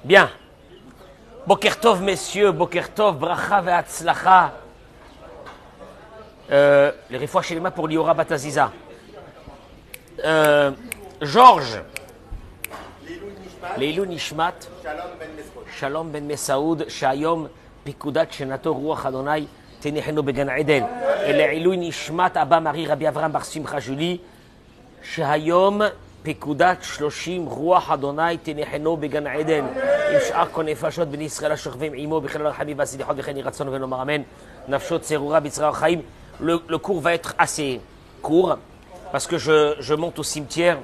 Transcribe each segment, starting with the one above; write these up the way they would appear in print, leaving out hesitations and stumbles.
Bien. Boker Tov, messieurs, Boker Tov, Bracha ve'atzlacha. Les réfois chez les mains pour Liora Bataziza. Georges. Leilou Nishmat. Shalom ben Mesaoud. Shayom Pikudat Shenato Ruach Adonai. Tenecheno Began Eden. Et Leilou Nishmat Abba Marie Rabbi Avram Bar Simcha Julie. Shayom פקודת 30 רוח אדוני תנחנו בגן עדן עם שאר כל נפשות בני ישראל השוכבים עמו בכלל הרחמים והסליחות וכן יהי רצון ונאמר אמן נפשות צרורה בצרר החיים. Le cours va être assez court parce que je monte au cimetière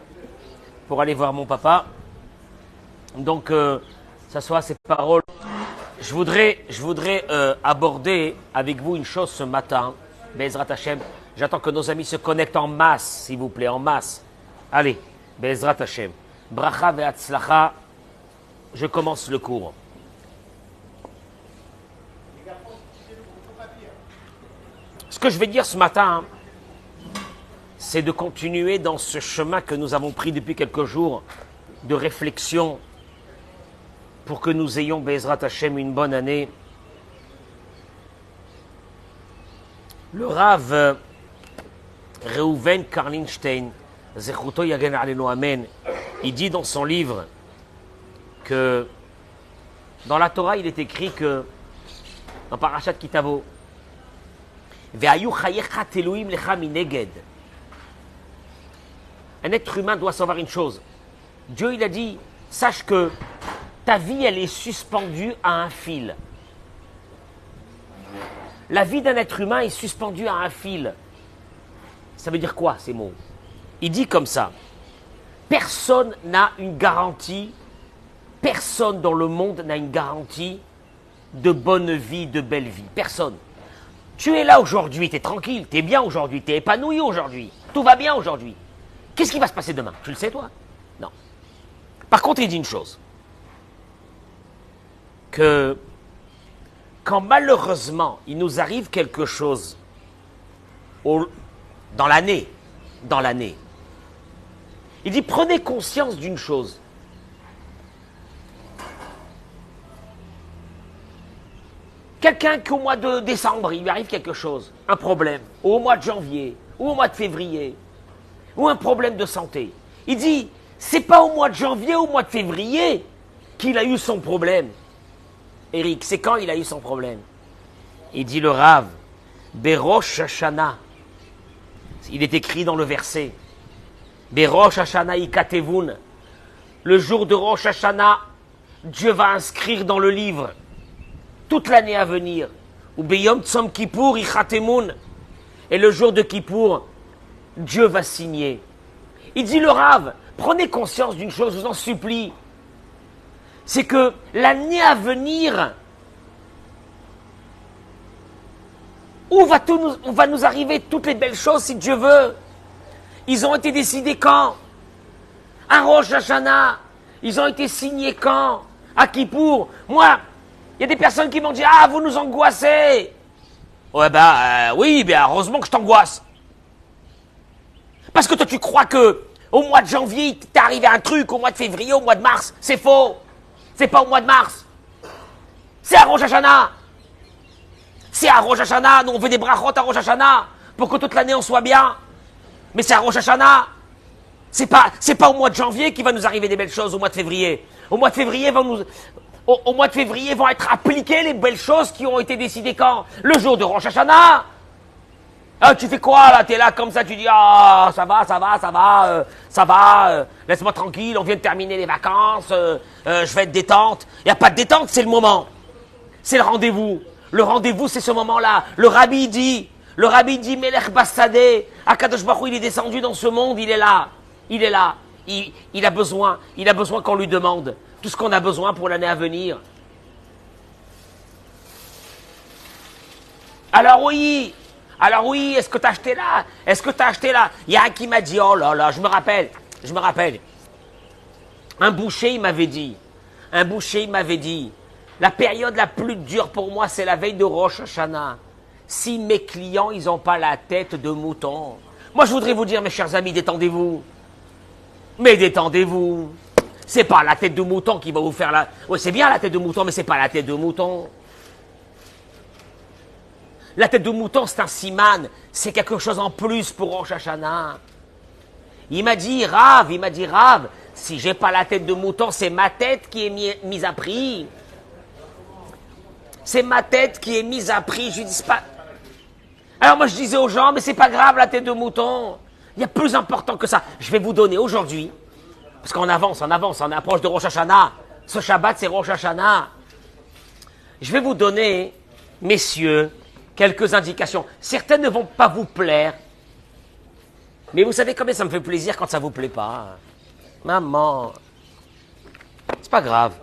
pour aller voir mon papa, donc ça soit ces paroles. Je voudrais aborder avec vous une chose ce matin. Be'ezrat Hashem, j'attends que nos amis se connectent en masse, s'il vous plaît, en masse. Allez, Be'ezrat Hashem. Bracha ve'atzlacha. Je commence le cours. Ce que je vais dire ce matin, c'est de continuer dans ce chemin que nous avons pris depuis quelques jours de réflexion pour que nous ayons, Be'ezrat Hashem, une bonne année. Le Rav Reuven Karlinstein, Zechuto Yagen Alenu Amen, il dit dans son livre que dans la Torah, il est écrit que dans Parashat Kitavo, Ve'ayu chayecha teluim lecha mineged. Un être humain doit savoir une chose. Dieu, il a dit, sache que ta vie, elle est suspendue à un fil. La vie d'un être humain est suspendue à un fil. Ça veut dire quoi, ces mots? Il dit comme ça, personne n'a une garantie, personne dans le monde n'a une garantie de bonne vie, de belle vie. Personne. Tu es là aujourd'hui, tu es tranquille, tu es bien aujourd'hui, tu es épanoui aujourd'hui, tout va bien aujourd'hui. Qu'est-ce qui va se passer demain? Tu le sais, toi? Non. Par contre, il dit une chose, que quand malheureusement, il nous arrive quelque chose dans l'année, il dit, prenez conscience d'une chose. Quelqu'un qu'au mois de décembre, il lui arrive quelque chose, un problème, ou au mois de janvier, ou au mois de février, ou un problème de santé. Il dit, c'est pas au mois de janvier ou au mois de février qu'il a eu son problème. Eric, c'est quand il a eu son problème? Il dit le Rav, Berosh Hashanah. Il est écrit dans le verset. Berosh Hashanah ikatevun. Le jour de Rosh Hashanah, Dieu va inscrire dans le livre toute l'année à venir. Ou Beyom Tzom Kippour ichatemun. Et le jour de Kippour, Dieu va signer. Il dit le Rav, prenez conscience d'une chose, je vous en supplie. C'est que l'année à venir, où va nous arriver toutes les belles choses si Dieu veut? Ils ont été décidés quand? À Rosh Hashanah. Ils ont été signés quand? À Kippour. Moi, il y a des personnes qui m'ont dit, ah, vous nous angoissez. Ouais, oui, heureusement que je t'angoisse. Parce que toi, tu crois que au mois de janvier, il t'est arrivé un truc, au mois de février, au mois de mars. C'est faux. C'est pas au mois de mars. C'est à Rosh Hashanah. C'est à Rosh Hashanah. Nous, on fait des brachot à Rosh Hashanah pour que toute l'année, on soit bien. Mais c'est à Rosh Hashanah. C'est pas au mois de janvier qu'il va nous arriver des belles choses au mois de février. Au mois de février, vont être appliquées les belles choses qui ont été décidées quand? Le jour de Rosh Hashanah. Ah, tu fais quoi là? T'es là comme ça, tu dis, ah, ça va, laisse-moi tranquille, on vient de terminer les vacances, je vais être détente. Il n'y a pas de détente, c'est le moment. C'est le rendez-vous. Le rendez-vous, c'est ce moment-là. Le rabbi dit, Melech Bassadeh, Akadosh Baruch Hu, il est descendu dans ce monde, il est là. Il a besoin qu'on lui demande tout ce qu'on a besoin pour l'année à venir. Alors oui, est-ce que tu as acheté là? Il y a un qui m'a dit, oh là là, je me rappelle. Un boucher, il m'avait dit, la période la plus dure pour moi, c'est la veille de Rosh Hashanah. Si mes clients, ils n'ont pas la tête de mouton. Moi, je voudrais vous dire, mes chers amis, détendez-vous. Mais détendez-vous. C'est pas la tête de mouton qui va vous faire la... Oui, c'est bien la tête de mouton, mais c'est pas la tête de mouton. La tête de mouton, c'est un siman. C'est quelque chose en plus pour Rosh Hashanah. Il m'a dit, Rav, si j'ai pas la tête de mouton, c'est ma tête qui est mise à prix. C'est ma tête qui est mise à prix. Je lui dis pas... Alors moi je disais aux gens, mais c'est pas grave la tête de mouton. Il y a plus important que ça. Je vais vous donner aujourd'hui, parce qu'on avance, on approche de Rosh Hashanah. Ce Shabbat, c'est Rosh Hashanah. Je vais vous donner, messieurs, quelques indications. Certaines ne vont pas vous plaire. Mais vous savez combien ça me fait plaisir quand ça vous plaît pas. Maman, c'est pas grave.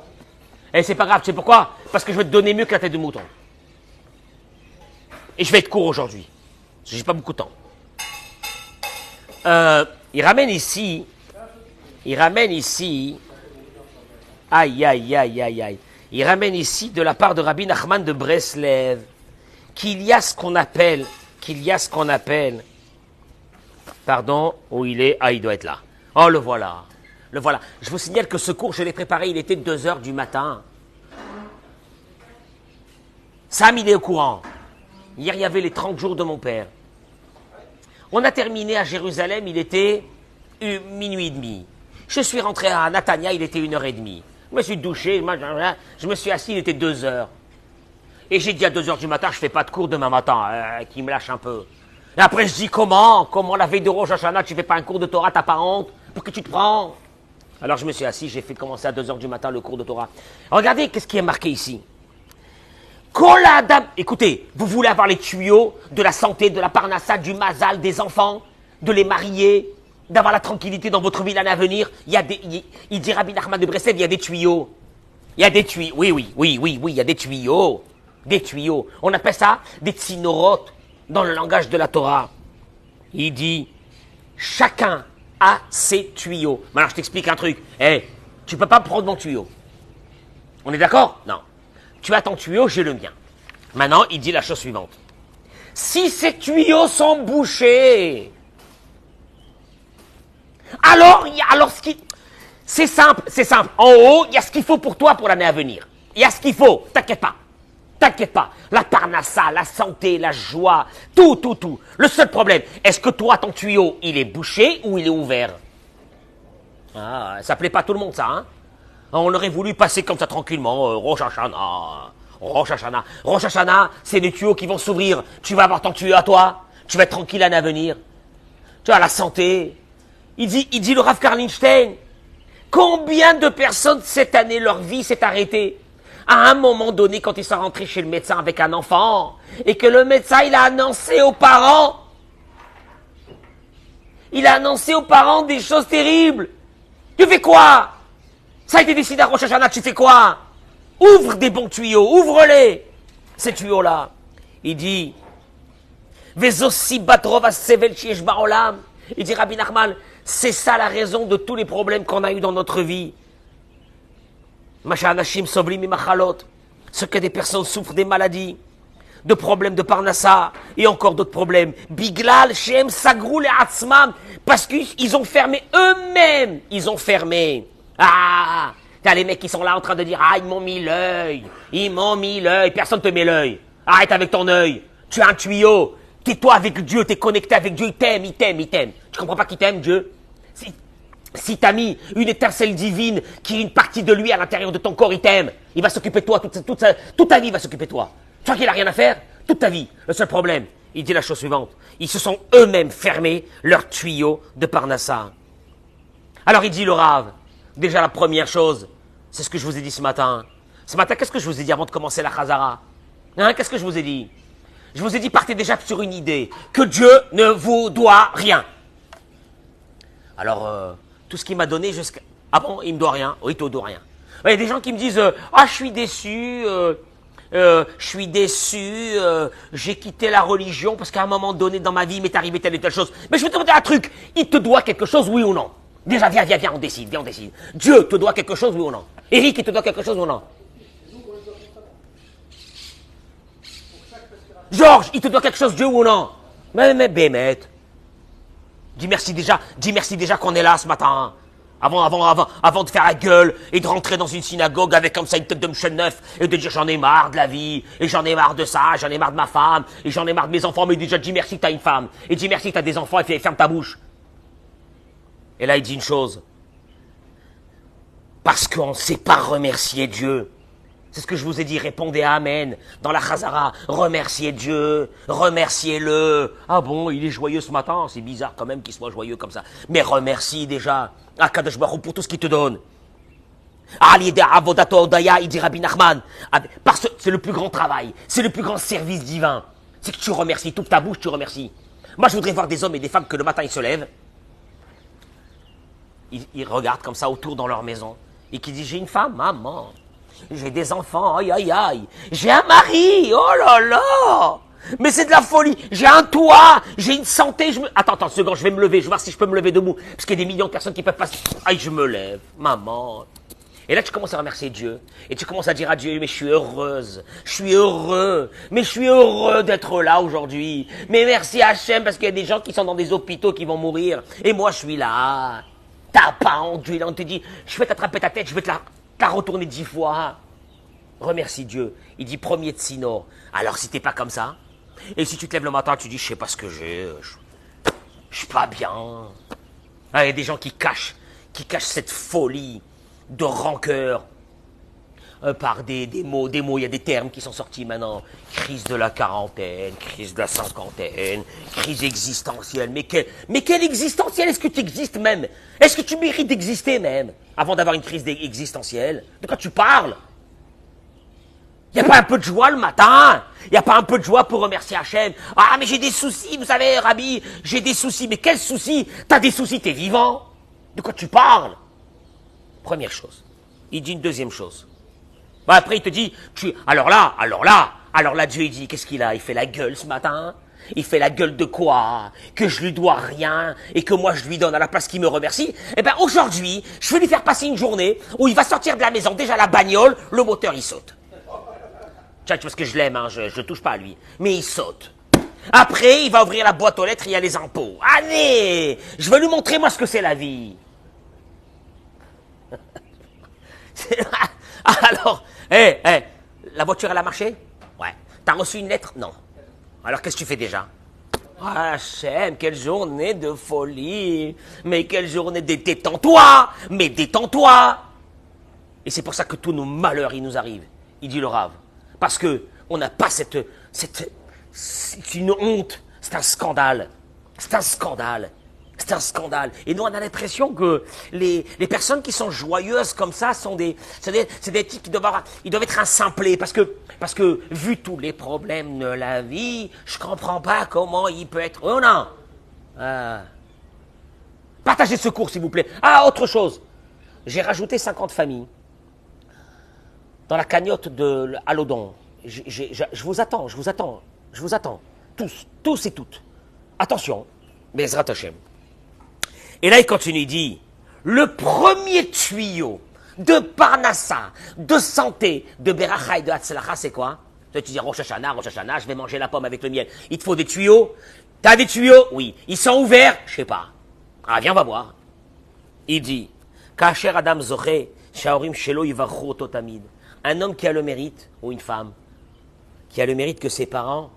Et c'est pas grave, tu sais pourquoi? Parce que je vais te donner mieux que la tête de mouton. Et je vais être court aujourd'hui. Parce que j'ai pas beaucoup de temps. Il ramène ici. Aïe. Il ramène ici de la part de Rabbi Nachman de Breslev qu'il y a ce qu'on appelle. Pardon, où il est? Ah, il doit être là. Oh, le voilà. Je vous signale que ce cours, je l'ai préparé, il était 2h du matin. Sam, il est au courant. Hier, il y avait les 30 jours de mon père. On a terminé à Jérusalem, il était minuit et demi. Je suis rentré à Natania, il était 1h30. Je me suis douché, je me suis assis, il était 2h. Et j'ai dit à 2h du matin, je fais pas de cours demain matin, qui me lâche un peu. Et après, je dis, comment la veille de Rosh Hashanah, tu fais pas un cours de Torah, t'as pas honte? Pour que tu te prends? Alors je me suis assis, j'ai fait commencer à 2h du matin le cours de Torah. Regardez, qu'est-ce qui est marqué ici? Écoutez, vous voulez avoir les tuyaux de la santé, de la parnassa, du mazal, des enfants, de les marier, d'avoir la tranquillité dans votre vie l'année à venir. Il dit Rabbi Nachman de Breslev, il y a des tuyaux. Il y a des tuyaux. Oui, il y a des tuyaux. Des tuyaux. On appelle ça des tsinorotes dans le langage de la Torah. Il dit, chacun a ses tuyaux. Maintenant, je t'explique un truc. Tu peux pas prendre mon tuyau. On est d'accord? Non. Tu as ton tuyau, j'ai le mien. Maintenant, il dit la chose suivante. Si ces tuyaux sont bouchés, alors c'est simple. En haut, il y a ce qu'il faut pour toi pour l'année à venir. Il y a ce qu'il faut. T'inquiète pas. La parnassa, la santé, la joie, tout. Le seul problème, est-ce que toi, ton tuyau, il est bouché ou il est ouvert? Ah, ça plaît pas à tout le monde, ça, hein? On aurait voulu passer comme ça tranquillement, Rosh Hashanah, c'est des tuyaux qui vont s'ouvrir. Tu vas avoir ton tuyau à toi. Tu vas être tranquille l'année à venir. Tu as la santé. Il dit le Rav Karlinstein, combien de personnes cette année, leur vie s'est arrêtée? À un moment donné, quand ils sont rentrés chez le médecin avec un enfant, et que le médecin, il a annoncé aux parents des choses terribles. Tu fais quoi? Ça a été décidé à Rosh Hashanah, tu fais quoi? Ouvre des bons tuyaux, ouvre-les. Ces tuyaux-là. Il dit, il dit Rabbi Nachman, c'est ça la raison de tous les problèmes qu'on a eu dans notre vie. Ce que des personnes souffrent des maladies, de problèmes de parnassa, et encore d'autres problèmes. Biglal, Shem, Sagrou, les Atzmam, parce qu'ils ont fermé eux-mêmes. Ah, t'as les mecs qui sont là en train de dire, ils m'ont mis l'œil, personne te met l'œil. Arrête avec ton œil, tu as un tuyau, tais-toi avec Dieu, t'es connecté avec Dieu, il t'aime. Tu comprends pas qu'il t'aime, Dieu? Si t'as mis une étincelle divine qui est une partie de lui à l'intérieur de ton corps, il t'aime. Il va s'occuper de toi, toute ta vie il va s'occuper de toi. Tu vois qu'il a rien à faire? Toute ta vie. Le seul problème, il dit la chose suivante. Ils se sont eux-mêmes fermés leur tuyau de parnassa. Alors il dit le Rav, déjà la première chose, c'est ce que je vous ai dit ce matin. Ce matin, qu'est-ce que je vous ai dit avant de commencer la Chazara? Qu'est-ce que je vous ai dit? Je vous ai dit, partez déjà sur une idée, que Dieu ne vous doit rien. Alors, tout ce qu'il m'a donné jusqu'à... Ah bon, il me doit rien? Oui, il te doit rien. Il y a des gens qui me disent, je suis déçu, j'ai quitté la religion parce qu'à un moment donné dans ma vie, il m'est arrivé telle et telle chose. Mais je vais te demander un truc, il te doit quelque chose, oui ou non? Déjà, viens, on décide. Dieu te doit quelque chose, oui ou non? Eric, il te doit quelque chose, oui ou non? Georges, il te doit quelque chose, Dieu ou non? Mais Bémet. Dis merci déjà qu'on est là ce matin. Avant de faire la gueule et de rentrer dans une synagogue avec comme ça une tête de Michel Neuf et de dire j'en ai marre de la vie, et j'en ai marre de ça, j'en ai marre de ma femme, et j'en ai marre de mes enfants, mais déjà dis merci que t'as une femme, et dis merci que t'as des enfants, et ferme ta bouche. Et là il dit une chose. Parce qu'on ne sait pas remercier Dieu. C'est ce que je vous ai dit, répondez Amen. Dans la Chazara, remerciez Dieu, remerciez-le. Ah bon, il est joyeux ce matin, c'est bizarre quand même qu'il soit joyeux comme ça. Mais remercie déjà Akadosh Baruch Hu pour tout ce qu'il te donne. Ali de Avodato Odaya, il dit Rabbi Nachman, parce que c'est le plus grand travail, c'est le plus grand service divin. C'est que tu remercies, toute ta bouche tu remercies. Moi je voudrais voir des hommes et des femmes que le matin ils se lèvent, ils regardent comme ça autour dans leur maison, et qui disent j'ai une femme, maman. J'ai des enfants, aïe aïe aïe. J'ai un mari, oh là là. Mais c'est de la folie. J'ai un toit, j'ai une santé. Attends, une seconde, je vais me lever. Je vais voir si je peux me lever debout. Parce qu'il y a des millions de personnes qui peuvent pas. Aïe, je me lève, maman. Et là, tu commences à remercier Dieu. Et tu commences à dire à Dieu, mais je suis heureuse. Je suis heureux. Mais je suis heureux d'être là aujourd'hui. Mais merci Hachem, parce qu'il y a des gens qui sont dans des hôpitaux qui vont mourir. Et moi, je suis là. T'as pas enduit. On te dit, je vais t'attraper ta tête, je vais te la retourner 10 fois. Remercie Dieu. Il dit premier tsinor. Alors si t'es pas comme ça, et si tu te lèves le matin, tu dis je sais pas ce que j'ai, je suis pas bien. Ah, il y a des gens qui cachent cette folie de rancœur par des mots, il y a des termes qui sont sortis maintenant. Crise de la quarantaine, crise de la cinquantaine, crise existentielle. Mais quelle existentielle? Est-ce que tu existes même? Est-ce que tu mérites d'exister même avant d'avoir une crise existentielle? De quoi tu parles? Il n'y a pas un peu de joie le matin? Il n'y a pas un peu de joie pour remercier Hachem? Ah, mais j'ai des soucis, vous savez, Rabbi, j'ai des soucis. Mais quels soucis? T'as des soucis, t'es vivant? De quoi tu parles? Première chose. Il dit une deuxième chose. Bah, après, il te dit, alors là, Dieu, il dit, qu'est-ce qu'il a? Il fait la gueule ce matin? Il fait la gueule de quoi? Que je lui dois rien et que moi je lui donne à la place qu'il me remercie? Eh ben, aujourd'hui, je vais lui faire passer une journée où il va sortir de la maison, déjà la bagnole, le moteur, il saute. Parce que je l'aime, hein, je touche pas à lui. Mais il saute. Après, il va ouvrir la boîte aux lettres, il y a les impôts. Allez, je vais lui montrer moi ce que c'est la vie. Alors, la voiture elle a marché? Ouais. T'as reçu une lettre? Non. Alors qu'est-ce que tu fais déjà? Ah, Hachem, quelle journée de folie. Mais quelle journée de détends-toi. Mais détends-toi. Et c'est pour ça que tous nos malheurs, ils nous arrivent. Il dit le Rav. Parce que on n'a pas c'est une honte, c'est un scandale, c'est un scandale, c'est un scandale. Et nous on a l'impression que les personnes qui sont joyeuses comme ça sont c'est des types qui ils doivent être insimplés parce que vu tous les problèmes de la vie, je comprends pas comment il peut être. Oh non, partagez ce cours s'il vous plaît. Ah, autre chose, j'ai rajouté 50 familles. Dans la cagnotte de Alodon, je vous attends. Tous et toutes. Attention, Bezrat Hashem. Et là, il continue, il dit, le premier tuyau de Parnassa, de santé, de Beracha et de Hatzlacha, c'est quoi? Tu dis, Rosh Hashanah, je vais manger la pomme avec le miel. Il te faut des tuyaux? T'as des tuyaux? Oui. Ils sont ouverts? Je sais pas. Ah, viens, on va voir. Il dit, Kacher Adam Zoché, Shaorim Shelo Yivarchu Oto Tamid. Un homme qui a le mérite, ou une femme, qui a le mérite que ses parents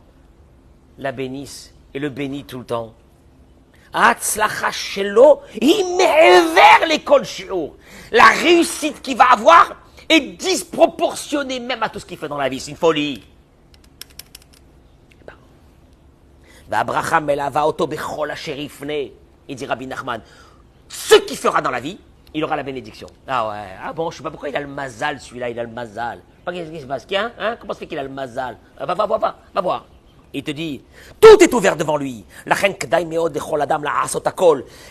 la bénissent et le bénissent tout le temps. Hatzlacha shelo, il met vers l'école shiur. La réussite qu'il va avoir est disproportionnée même à tout ce qu'il fait dans la vie. C'est une folie. Il dit Rabbi Nachman, ce qu'il fera dans la vie, il aura la bénédiction. Ah ouais, ah bon, je sais pas pourquoi il a le mazal, celui-là, il a le mazal. Qu'est-ce qui se passe? Comment ça fait qu'il a le mazal? Va voir. Il te dit, tout est ouvert devant lui.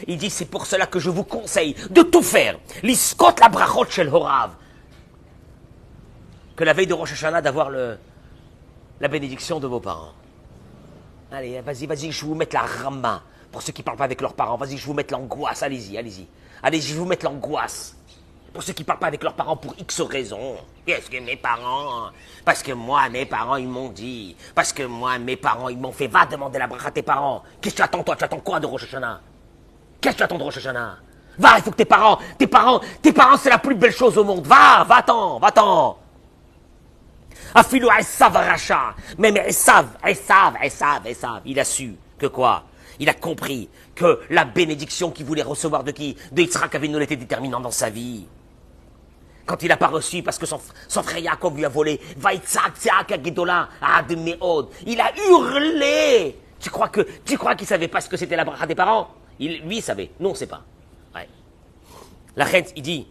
Il dit, c'est pour cela que je vous conseille de tout faire. Liskot la brachot shel horav. Que la veille de Rosh Hashanah, d'avoir la bénédiction de vos parents. Allez, vas-y, je vais vous mettre la rama. Pour ceux qui ne parlent pas avec leurs parents, vas-y, je vais vous mettre l'angoisse. Allez-y. Allez, je vais vous mettre l'angoisse. Pour ceux qui ne parlent pas avec leurs parents pour X raisons. Qu'est-ce que mes parents? Parce que moi, mes parents, ils m'ont dit. Parce que moi, mes parents, ils m'ont fait. Va demander la bracha à tes parents. Qu'est-ce que tu attends, toi? Tu attends quoi de Rosh Hashanah? Qu'est-ce que tu attends de Rosh Hashanah? Va, il faut que tes parents, c'est la plus belle chose au monde. Va-t'en. Afilou Esav Racha. Même Esav, il a su que quoi? Il a compris que la bénédiction qu'il voulait recevoir de qui? De Yitzhak Avinu était déterminante dans sa vie. Quand il n'a pas reçu parce que son frère Yaakov lui a volé, il a hurlé. Tu crois qu'il savait pas ce que c'était la bracha des parents? Lui, il savait. Nous, on ne sait pas. Ouais. La reine, il dit,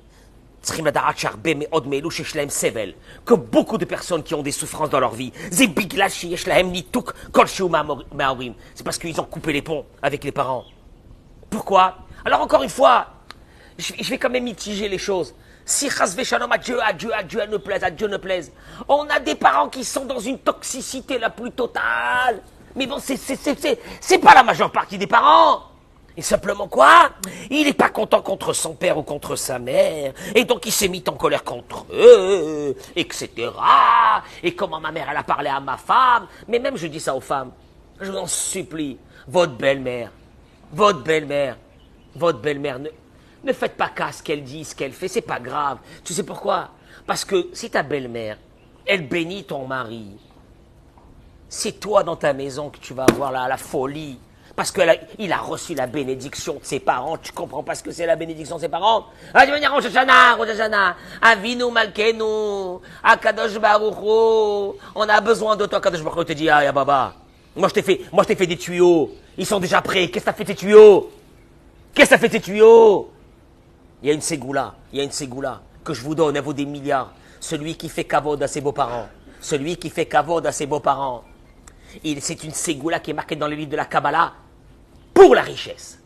que beaucoup de personnes qui ont des souffrances dans leur vie, c'est parce qu'ils ont coupé les ponts avec les parents. Pourquoi? Alors encore une fois, je vais quand même mitiger les choses. Si Chasvé Shalom, à Dieu ne plaise, on a des parents qui sont dans une toxicité la plus totale. Mais bon, c'est pas la majeure partie des parents. Et simplement quoi? Il n'est pas content contre son père ou contre sa mère, et donc il s'est mis en colère contre eux, etc. Et comment ma mère, elle a parlé à ma femme. Mais même je dis ça aux femmes, je vous en supplie, votre belle-mère, ne faites pas cas ce qu'elle dit, ce qu'elle fait, c'est pas grave. Tu sais pourquoi? Parce que si ta belle-mère, elle bénit ton mari, c'est toi dans ta maison que tu vas avoir la folie. Parce qu'il a reçu la bénédiction de ses parents. Tu comprends pas ce que c'est la bénédiction de ses parents? Ah, tu vas dire, Rosh Hashanah, Avinu Malkenu, Akadosh Baruch Hu, on a besoin de toi, Akadosh Baruch Hu te dit, ah, ya baba, moi je t'ai fait des tuyaux, ils sont déjà prêts, qu'est-ce que t'as fait tes tuyaux? Il y a une ségoula que je vous donne, elle vaut des milliards. Celui qui fait kavod à ses beaux-parents, c'est une ségoula qui est marquée dans les livres de la Kabbalah pour la richesse.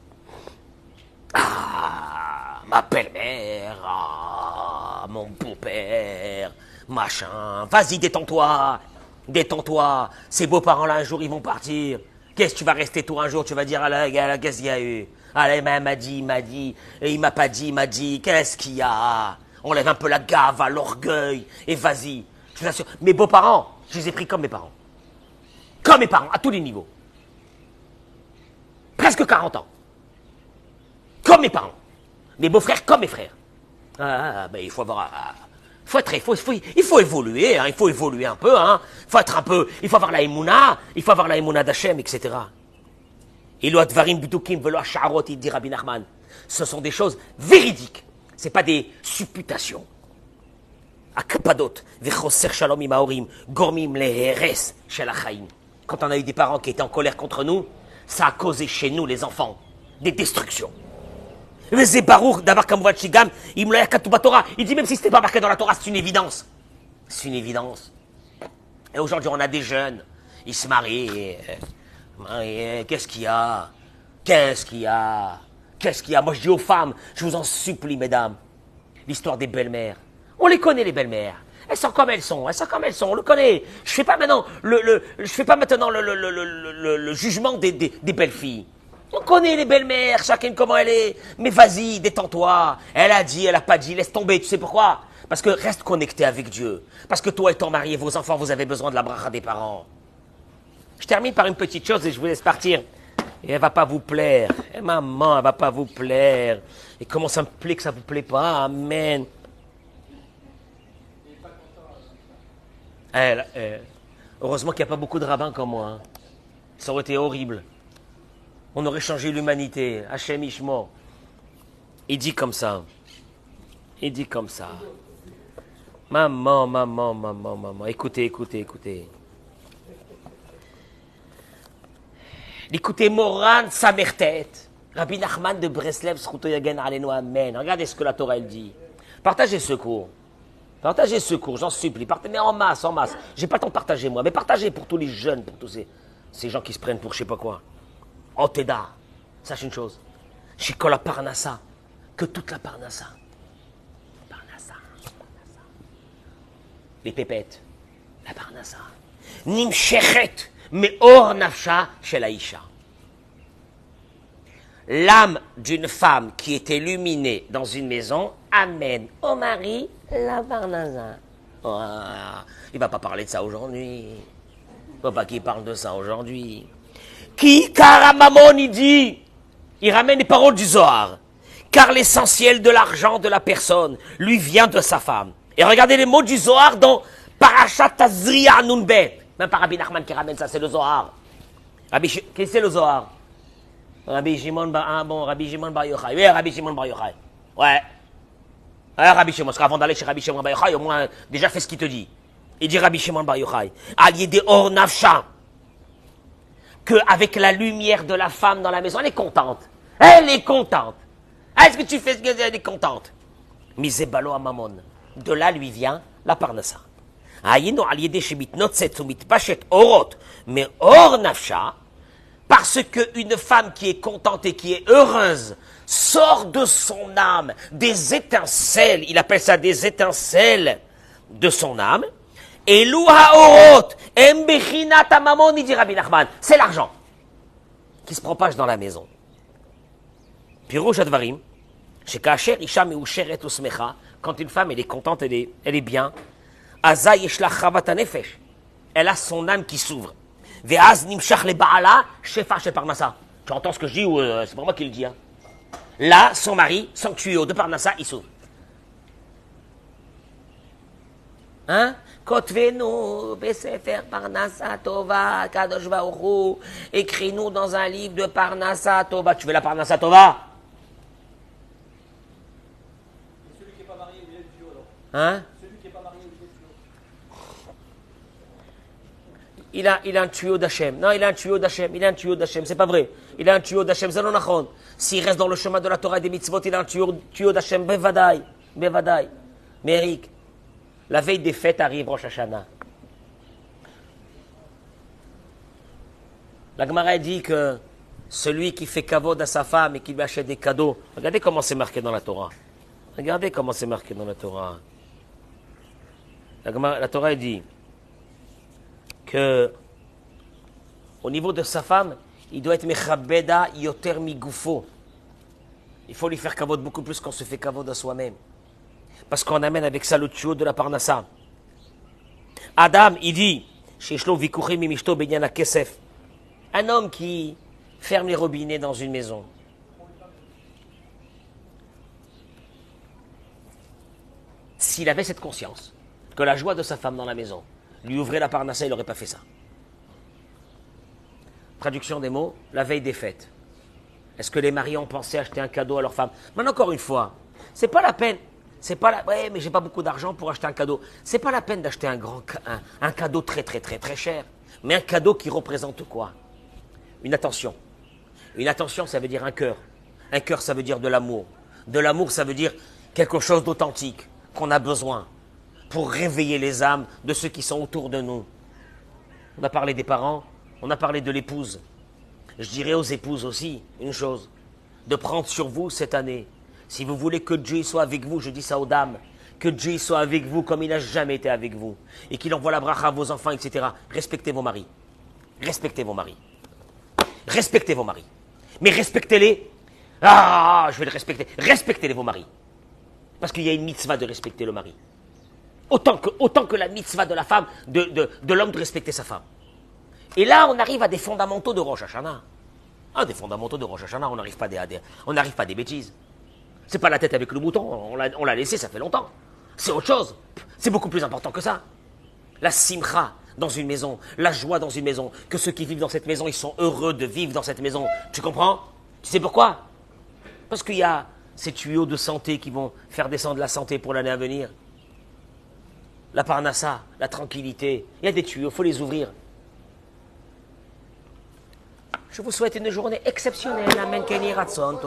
Ah, ma belle-mère, ah, mon beau-père, machin, vas-y, détends-toi. Ces beaux-parents-là, un jour, ils vont partir. Qu'est-ce que tu vas rester toi un jour? Tu vas dire, ah, qu'est-ce qu'il y a eu? Ah, il m'a dit, et il m'a pas dit, il m'a dit, qu'est-ce qu'il y a? On lève un peu la gave, l'orgueil, et vas-y. Je vous assure, mes beaux-parents, je les ai pris comme mes parents. Comme mes parents, à tous les niveaux. Presque 40 ans. Comme mes parents. Mes beaux-frères comme mes frères. Ben il faut avoir... il faut évoluer, hein, il faut évoluer un peu, hein. Il faut avoir la émouna, d'Hachem, etc. Il dit Rabbi Nachman. Ce sont des choses véridiques. Ce n'est pas des supputations. Akapadot, vechoser shalom imaorim, gormim leheres shel achaim. Quand on a eu des parents qui étaient en colère contre nous, ça a causé chez nous, les enfants, des destructions. Il dit même si ce n'était pas marqué dans la Torah, c'est une évidence. Et aujourd'hui, on a des jeunes, ils se marient. Qu'est-ce qu'il y a? Moi, je dis aux femmes, je vous en supplie, mesdames, l'histoire des belles-mères. On les connaît, les belles-mères. Elles sont comme elles sont, on le connaît. Je fais pas maintenant le jugement des belles filles. On connaît les belles-mères, chacune comment elle est. Mais vas-y, détends-toi. Elle a dit, elle a pas dit, laisse tomber. Tu sais pourquoi? Parce que reste connecté avec Dieu. Parce que toi et ton mari et vos enfants, vous avez besoin de la bracha des parents. Je termine par une petite chose et je vous laisse partir. Et elle va pas vous plaire. Et maman, elle va pas vous plaire. Et comment ça me plaît que ça vous plaît pas? Amen. Heureusement qu'il n'y a pas beaucoup de rabbins comme moi. Hein. Ça aurait été horrible. On aurait changé l'humanité. Hachem Ishmo. Il dit comme ça. Maman. Écoutez. Écoutez, Moran Samertet. Rabbi Nachman de Breslev, Zchuto Yagen Alenu Amen. Regardez ce que la Torah elle dit. Partagez ce cours, j'en supplie. Partagez en masse. J'ai pas le temps de partager moi, mais partagez pour tous les jeunes, pour tous ces gens qui se prennent pour je sais pas quoi. En Teda, sache une chose. Shikol la Parnassa, que toute la Parnassa. Les pépettes, la Parnassa. Nimshechet, meor nafsha shel haisha. L'âme d'une femme qui est illuminée dans une maison amène au mari la Parnassa. Oh, il va pas parler de ça aujourd'hui. Il faut pas qu'il parle de ça aujourd'hui. Qui, Karamamon, il dit, il ramène les paroles du Zohar. car l'essentiel de l'argent de la personne lui vient de sa femme. Et regardez les mots du Zohar dans Parashat Tazria Nunbet. Même pas Rabbi Nachman qui ramène ça, c'est le Zohar. Qu'est-ce que c'est le Zohar? Rabbi Shimon Bar Yochai. Oui, Rabbi Shimon Bar Yochai. Ouais. Rabbi Shimon, parce qu'avant d'aller chez Rabbi Shimon Bar Yochai, au moins, déjà fais ce qu'il te dit. Il dit Rabbi Shimon Bar Yochai, allié des Or Nafsha, qu'avec la lumière de la femme dans la maison, elle est contente. Elle est contente. Est-ce que tu fais ce qu'elle est contente? Misebalo Amamon. De là lui vient la parnassa. Ayino allié des Shebitnot Setsumit Pachet Orot, mais Or Nafsha, parce qu'une femme qui est contente et qui est heureuse sort de son âme des étincelles, il appelle ça des étincelles de son âme, et l'ouhaorot, embechinat amamon, il dit Rabbi Nachman, c'est l'argent qui se propage dans la maison. Pirouche advarim, chez Kacher, Isha meusheret usmecha, quand une femme elle est contente, elle est bien, Aza yeshla chavat nefesh, elle a son âme qui s'ouvre. Ve'az nimshach le ba'ala, shefa shel parnassa. Tu entends ce que je dis ou c'est pas moi qui le dis, hein? Là, son mari, son tuyau de parnassa, il s'ouvre. Hein? Kotvenu besefer parnassa tova, kadosh baruch hu, écris-nous dans un livre de parnassa tova. Tu veux la parnassa tova? Celui qui n'est pas marié, il est le tuyau alors. Hein? Celui qui n'est pas marié, il est le tuyau. Il a un tuyau d'Hachem. Non, il a un tuyau d'Hachem. Il a un tuyau d'Hachem. C'est pas vrai. Il a un tuyau d'Hachem. C'est non nachon. S'il reste dans le chemin de la Torah et des mitzvot, il a un tuyau d'Hachem. Bevadaï. Bevadaï. Mais Eric, la veille des fêtes arrive Rosh Hashanah. La Gemara dit que celui qui fait kavod à sa femme et qui lui achète des cadeaux, regardez comment c'est marqué dans la Torah. Regardez comment c'est marqué dans la Torah. La Torah dit que au niveau de sa femme, il doit être mechabeda yoter migufo. Il faut lui faire kavod beaucoup plus qu'on se fait kavod à soi-même. Parce qu'on amène avec ça le tuyau de la parnassa. Adam, il dit, sheshlo vikuchim mimishto benyana kesef. Un homme qui ferme les robinets dans une maison. S'il avait cette conscience que la joie de sa femme dans la maison lui ouvrait la parnassa, il n'aurait pas fait ça. Traduction des mots, la veille des fêtes. Est-ce que les maris ont pensé acheter un cadeau à leur femme? Mais encore une fois, c'est pas la peine. Ouais, mais j'ai pas beaucoup d'argent pour acheter un cadeau. C'est pas la peine d'acheter un cadeau très cher. Mais un cadeau qui représente quoi? Une attention. Une attention, ça veut dire un cœur. Un cœur, ça veut dire de l'amour. De l'amour, ça veut dire quelque chose d'authentique qu'on a besoin pour réveiller les âmes de ceux qui sont autour de nous. On a parlé des parents, on a parlé de l'épouse. Je dirais aux épouses aussi une chose, de prendre sur vous cette année. Si vous voulez que Dieu soit avec vous, je dis ça aux dames, que Dieu soit avec vous comme il n'a jamais été avec vous, et qu'il envoie la bracha à vos enfants, etc. Respectez vos maris. Respectez vos maris. Respectez vos maris. Mais respectez-les. Ah, je vais les respecter. Respectez-les vos maris. Parce qu'il y a une mitzvah de respecter le mari. Autant que la mitzvah de la femme, de l'homme de respecter sa femme. Et là, on arrive à des fondamentaux de Rosh Hashanah. Ah, des fondamentaux de Rosh Hashanah, on n'arrive pas à des bêtises. C'est pas la tête avec le mouton, on l'a laissé, ça fait longtemps. C'est autre chose. C'est beaucoup plus important que ça. La simcha dans une maison, la joie dans une maison, que ceux qui vivent dans cette maison, ils sont heureux de vivre dans cette maison. Tu comprends? Tu sais pourquoi? Parce qu'il y a ces tuyaux de santé qui vont faire descendre la santé pour l'année à venir. La parnassa, la tranquillité. Il y a des tuyaux, il faut les ouvrir. Je vous souhaite une journée exceptionnelle. Amen. Kenny Ratson.